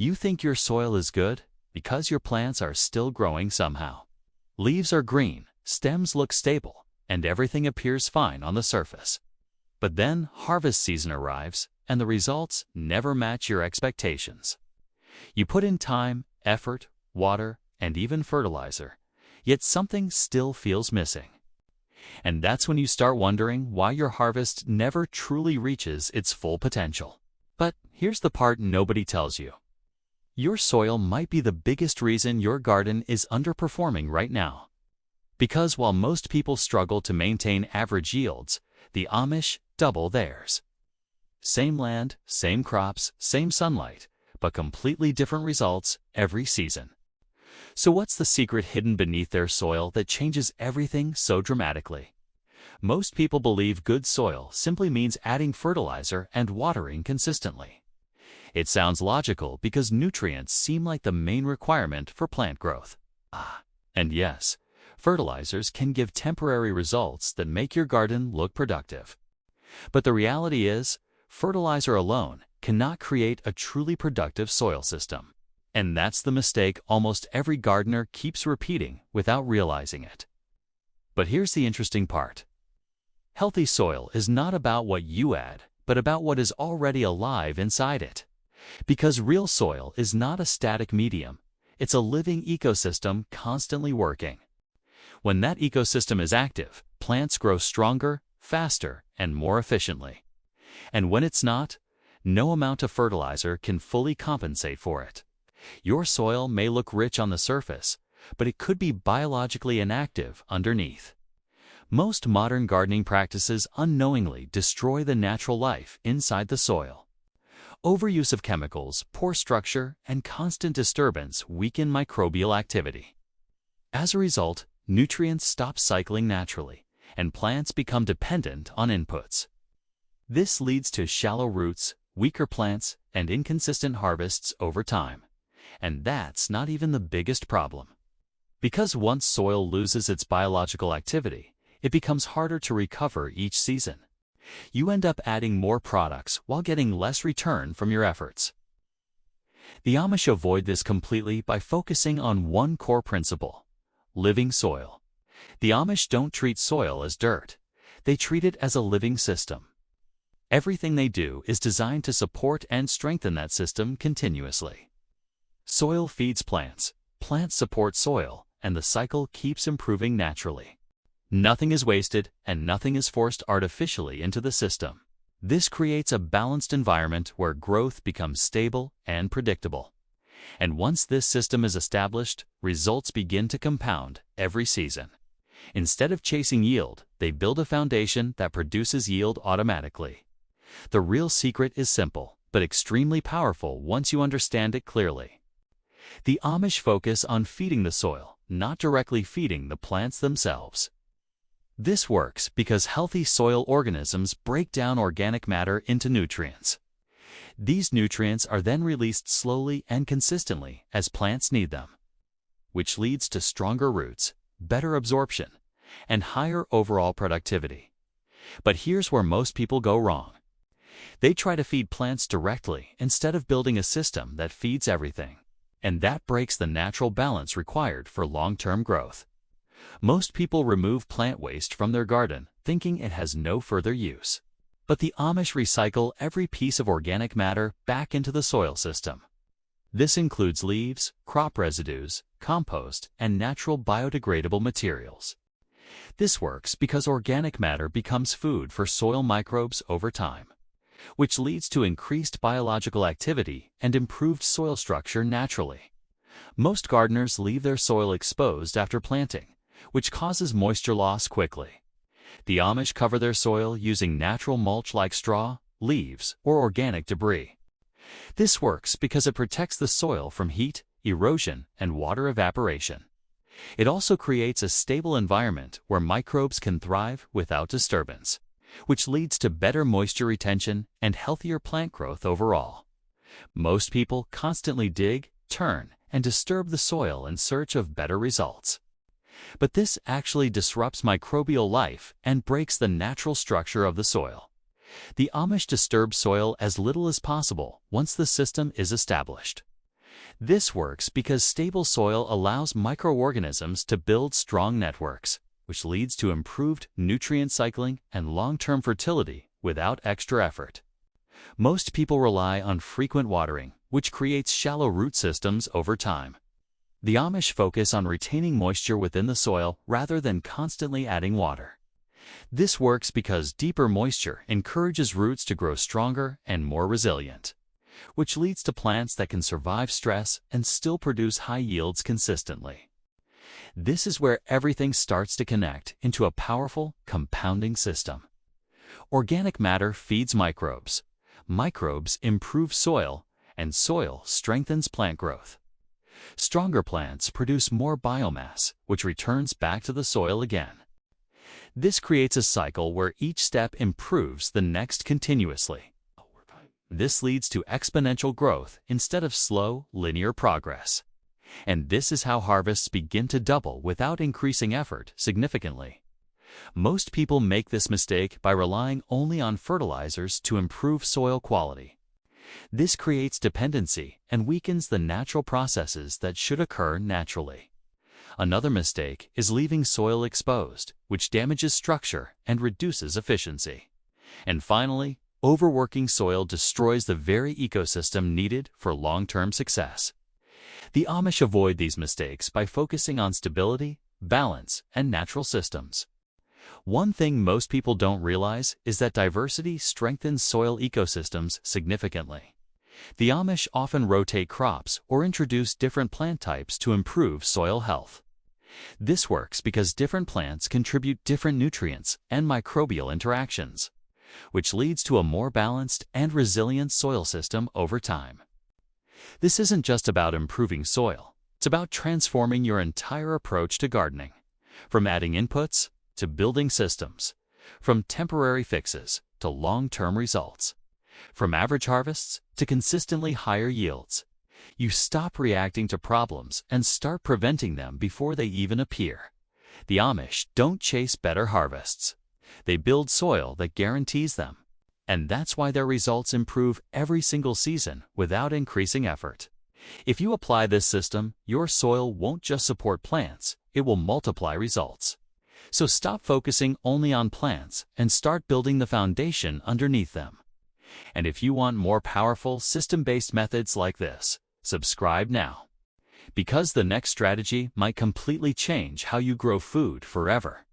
You think your soil is good because your plants are still growing somehow. Leaves are green, stems look stable, and everything appears fine on the surface. But then harvest season arrives, and the results never match your expectations. You put in time, effort, water, and even fertilizer, yet something still feels missing. And that's when you start wondering why your harvest never truly reaches its full potential. But here's the part nobody tells you. Your soil might be the biggest reason your garden is underperforming right now. Because while most people struggle to maintain average yields, the Amish double theirs. Same land, same crops, same sunlight, but completely different results every season. So what's the secret hidden beneath their soil that changes everything so dramatically? Most people believe good soil simply means adding fertilizer and watering consistently. It sounds logical because nutrients seem like the main requirement for plant growth. And yes, fertilizers can give temporary results that make your garden look productive. But the reality is, fertilizer alone cannot create a truly productive soil system. And that's the mistake almost every gardener keeps repeating without realizing it. But here's the interesting part. Healthy soil is not about what you add, but about what is already alive inside it. Because real soil is not a static medium, it's a living ecosystem constantly working. When that ecosystem is active, plants grow stronger, faster, and more efficiently. And when it's not, no amount of fertilizer can fully compensate for it. Your soil may look rich on the surface, but it could be biologically inactive underneath. Most modern gardening practices unknowingly destroy the natural life inside the soil. Overuse of chemicals, poor structure, and constant disturbance weaken microbial activity. As a result, nutrients stop cycling naturally, and plants become dependent on inputs. This leads to shallow roots, weaker plants, and inconsistent harvests over time. And that's not even the biggest problem. Because once soil loses its biological activity, it becomes harder to recover each season. You end up adding more products while getting less return from your efforts. The Amish avoid this completely by focusing on one core principle: living soil. The Amish don't treat soil as dirt. They treat it as a living system. Everything they do is designed to support and strengthen that system continuously. Soil feeds plants, plants support soil, and the cycle keeps improving naturally. Nothing is wasted, and nothing is forced artificially into the system. This creates a balanced environment where growth becomes stable and predictable. And once this system is established, results begin to compound every season. Instead of chasing yield, they build a foundation that produces yield automatically. The real secret is simple, but extremely powerful once you understand it clearly. The Amish focus on feeding the soil, not directly feeding the plants themselves. This works because healthy soil organisms break down organic matter into nutrients. These nutrients are then released slowly and consistently as plants need them, which leads to stronger roots, better absorption, and higher overall productivity. But here's where most people go wrong. They try to feed plants directly instead of building a system that feeds everything. And that breaks the natural balance required for long-term growth. Most people remove plant waste from their garden, thinking it has no further use. But the Amish recycle every piece of organic matter back into the soil system. This includes leaves, crop residues, compost, and natural biodegradable materials. This works because organic matter becomes food for soil microbes over time, which leads to increased biological activity and improved soil structure naturally. Most gardeners leave their soil exposed after planting, which causes moisture loss quickly. The Amish cover their soil using natural mulch like straw, leaves, or organic debris. This works because it protects the soil from heat, erosion, and water evaporation. It also creates a stable environment where microbes can thrive without disturbance, which leads to better moisture retention and healthier plant growth overall. Most people constantly dig, turn, and disturb the soil in search of better results. But this actually disrupts microbial life and breaks the natural structure of the soil. The Amish disturb soil as little as possible once the system is established. This works because stable soil allows microorganisms to build strong networks, which leads to improved nutrient cycling and long-term fertility without extra effort. Most people rely on frequent watering, which creates shallow root systems over time. The Amish focus on retaining moisture within the soil rather than constantly adding water. This works because deeper moisture encourages roots to grow stronger and more resilient, which leads to plants that can survive stress and still produce high yields consistently. This is where everything starts to connect into a powerful, compounding system. Organic matter feeds microbes. Microbes improve soil, and soil strengthens plant growth. Stronger plants produce more biomass, which returns back to the soil again. This creates a cycle where each step improves the next continuously. This leads to exponential growth instead of slow, linear progress. And this is how harvests begin to double without increasing effort significantly. Most people make this mistake by relying only on fertilizers to improve soil quality. This creates dependency and weakens the natural processes that should occur naturally. Another mistake is leaving soil exposed, which damages structure and reduces efficiency. And finally, overworking soil destroys the very ecosystem needed for long-term success. The Amish avoid these mistakes by focusing on stability, balance, and natural systems. One thing most people don't realize is that diversity strengthens soil ecosystems significantly. The Amish often rotate crops or introduce different plant types to improve soil health. This works because different plants contribute different nutrients and microbial interactions, which leads to a more balanced and resilient soil system over time. This isn't just about improving soil, it's about transforming your entire approach to gardening, from adding inputs to building systems, from temporary fixes to long-term results, from average harvests to consistently higher yields. You stop reacting to problems and start preventing them before they even appear. The Amish don't chase better harvests. They build soil that guarantees them. And that's why their results improve every single season without increasing effort. If you apply this system, your soil won't just support plants, it will multiply results. So stop focusing only on plants and start building the foundation underneath them. And if you want more powerful, system-based methods like this, subscribe now. Because the next strategy might completely change how you grow food forever.